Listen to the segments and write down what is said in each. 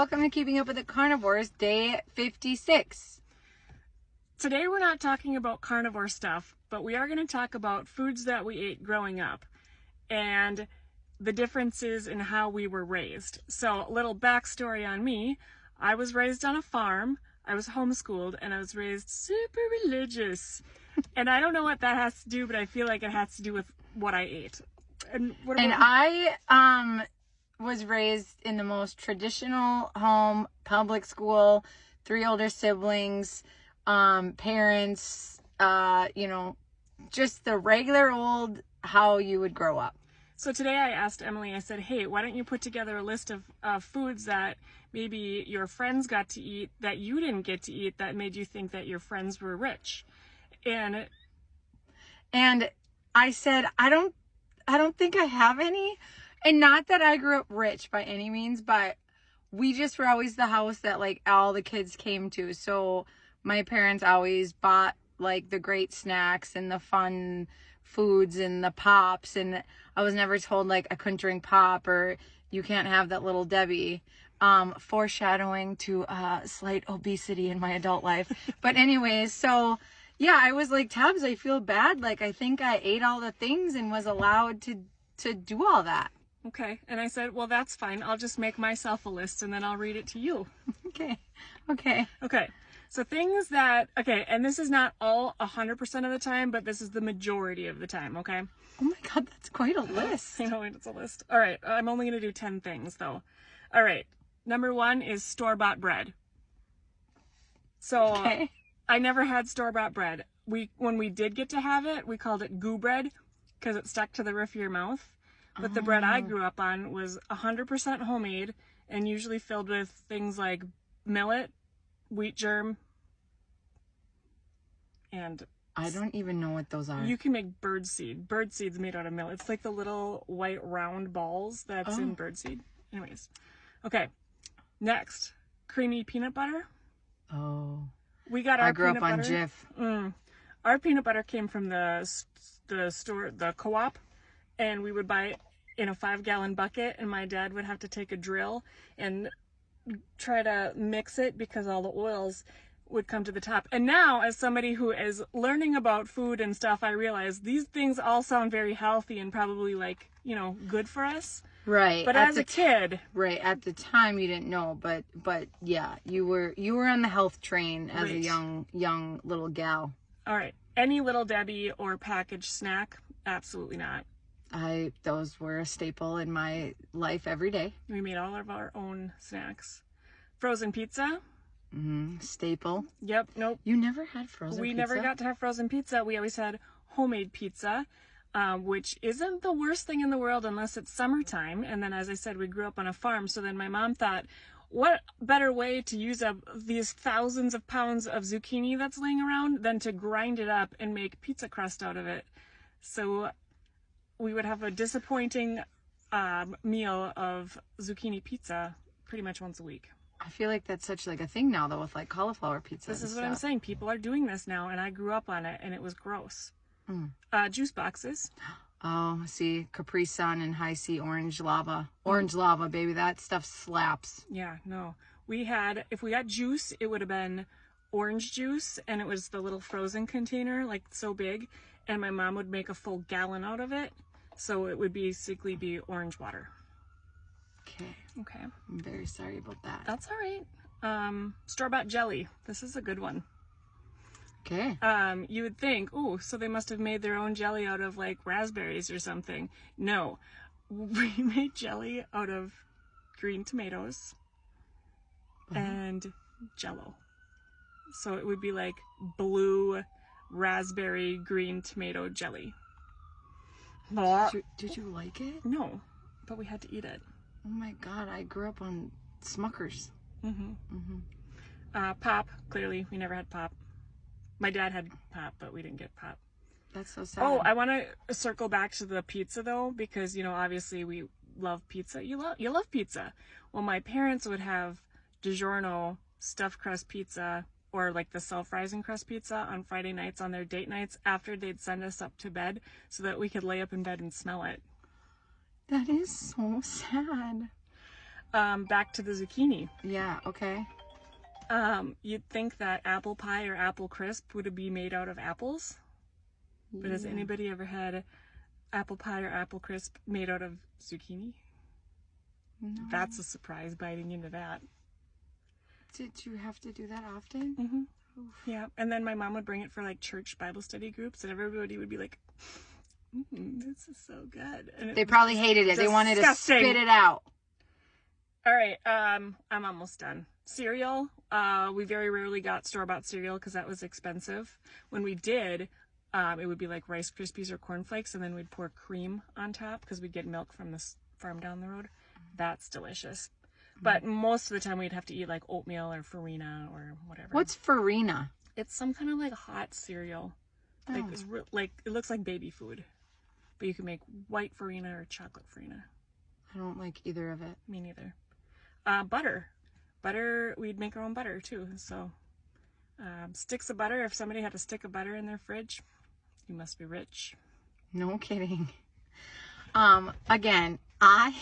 welcome to Keeping Up with the Carnivores, day 56. Today we're not talking about carnivore stuff, but we are going to talk about foods that we ate growing up and the differences in how we were raised. So a little backstory on me. I was raised on a farm, I was homeschooled, and I was raised super religious. And I don't know what that has to do, but I feel like it has to do with what I ate. And I was raised in the most traditional home, public school, 3 older siblings, parents, just the regular old how you would grow up. So today I asked Emily, I said, hey, why don't you put together a list of foods that maybe your friends got to eat that you didn't get to eat that made you think that your friends were rich? And I said, I don't think I have any. And not that I grew up rich by any means, but we just were always the house that like all the kids came to. So my parents always bought like the great snacks and the fun foods and the pops. And I was never told like I couldn't drink pop or you can't have that Little Debbie. Foreshadowing to slight obesity in my adult life. But anyways, so yeah, I was like, Tabs, I feel bad. Like I think I ate all the things and was allowed to do all that. Okay. And I said, well, that's fine. I'll just make myself a list and then I'll read it to you. Okay. So things that, and this is not all 100% of the time, but this is the majority of the time, okay? Oh my God, that's quite a list. I know, it's a list. All right. I'm only going to do 10 things though. All right. Number 1 is store-bought bread. So okay. I never had store-bought bread. When we did get to have it, we called it goo bread because it stuck to the roof of your mouth. But the bread I grew up on was 100% homemade and usually filled with things like millet, wheat germ, and... I don't even know what those are. You can make birdseed. Birdseed's made out of millet. It's like the little white round balls that's in birdseed. Anyways. Okay. Next. Creamy peanut butter. Oh. We got our peanut butter. I grew up on Jif. Our peanut butter came from the store, the co-op. And we would buy it in a 5-gallon bucket, and my dad would have to take a drill and try to mix it because all the oils would come to the top. And now, as somebody who is learning about food and stuff, I realize these things all sound very healthy and probably like, good for us. Right. But as a kid. Right. At the time you didn't know, but yeah, you were on the health train as a young little gal. All right. Any Little Debbie or packaged snack? Absolutely not. Those were a staple in my life every day. We made all of our own snacks. Frozen pizza. Staple. Yep. Nope. You never had frozen pizza? We never got to have frozen pizza. We always had homemade pizza, which isn't the worst thing in the world unless it's summertime. And then, as I said, we grew up on a farm. So then my mom thought, what better way to use up these thousands of pounds of zucchini that's laying around than to grind it up and make pizza crust out of it. So we would have a disappointing meal of zucchini pizza pretty much once a week. I feel like that's such like a thing now though with like cauliflower pizza. This is what I'm saying. People are doing this now and I grew up on it and it was gross. Juice boxes. Oh, see, Capri Sun and High C Orange Lava. Orange Lava, baby. That stuff slaps. Yeah, no. If we got juice, it would have been orange juice and it was the little frozen container, like so big. And my mom would make a full gallon out of it. So it would basically be orange water. Okay. I'm very sorry about that. That's all right. Store-bought jelly. This is a good one. Okay. You would think, so they must have made their own jelly out of like raspberries or something. No. We made jelly out of green tomatoes and Jell-O. So it would be like blue raspberry green tomato jelly. Did you like it? No, but we had to eat it. Oh my God, I grew up on Smuckers. Pop, clearly, we never had pop. My dad had pop, but we didn't get pop. That's so sad. Oh, I want to circle back to the pizza though, because obviously we love pizza. You love pizza. Well, my parents would have DiGiorno stuffed crust pizza or like the self-rising crust pizza on Friday nights on their date nights after they'd send us up to bed so that we could lay up in bed and smell it. That is so sad. Back to the zucchini. Yeah, okay. You'd think that apple pie or apple crisp would be made out of apples. But has anybody ever had apple pie or apple crisp made out of zucchini? No. That's a surprise biting into that. Did you have to do that often? Mm-hmm. Yeah, and then my mom would bring it for like church Bible study groups, and everybody would be like, "This is so good." And they probably hated it. They wanted to spit it out. All right, I'm almost done. Cereal. We very rarely got store-bought cereal because that was expensive. When we did, it would be like Rice Krispies or Corn Flakes, and then we'd pour cream on top because we'd get milk from this farm down the road. That's delicious. But most of the time we'd have to eat like oatmeal or farina or whatever. What's farina? It's some kind of like hot cereal. Like, it looks like baby food. But you can make white farina or chocolate farina. I don't like either of it. Me neither. Butter. Butter, we'd make our own butter too. So sticks of butter. If somebody had a stick of butter in their fridge, you must be rich. No kidding. Again, I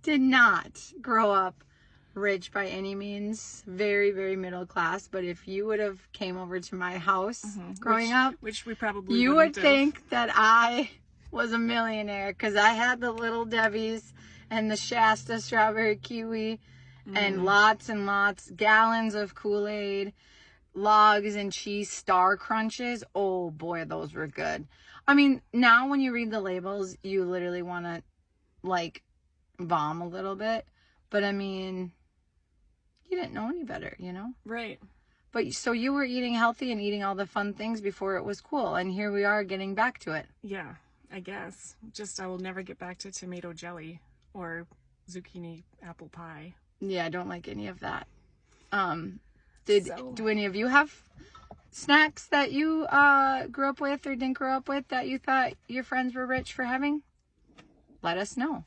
did not grow up rich by any means. Very, very middle class. But if you would have came over to my house growing up, which we probably you would wouldn't have. think that I was a millionaire because I had the Little Debbie's and the Shasta strawberry kiwi and lots, gallons of Kool-Aid, logs and cheese Star Crunches. Oh boy, those were good. I mean, now when you read the labels, you literally want to like vom a little bit. But I mean, you didn't know any better, you know? Right. But so you were eating healthy and eating all the fun things before it was cool. And here we are getting back to it. Yeah, I guess. Just I will never get back to tomato jelly or zucchini apple pie. Yeah, I don't like any of that. Do any of you have snacks that you grew up with or didn't grow up with that you thought your friends were rich for having? Let us know.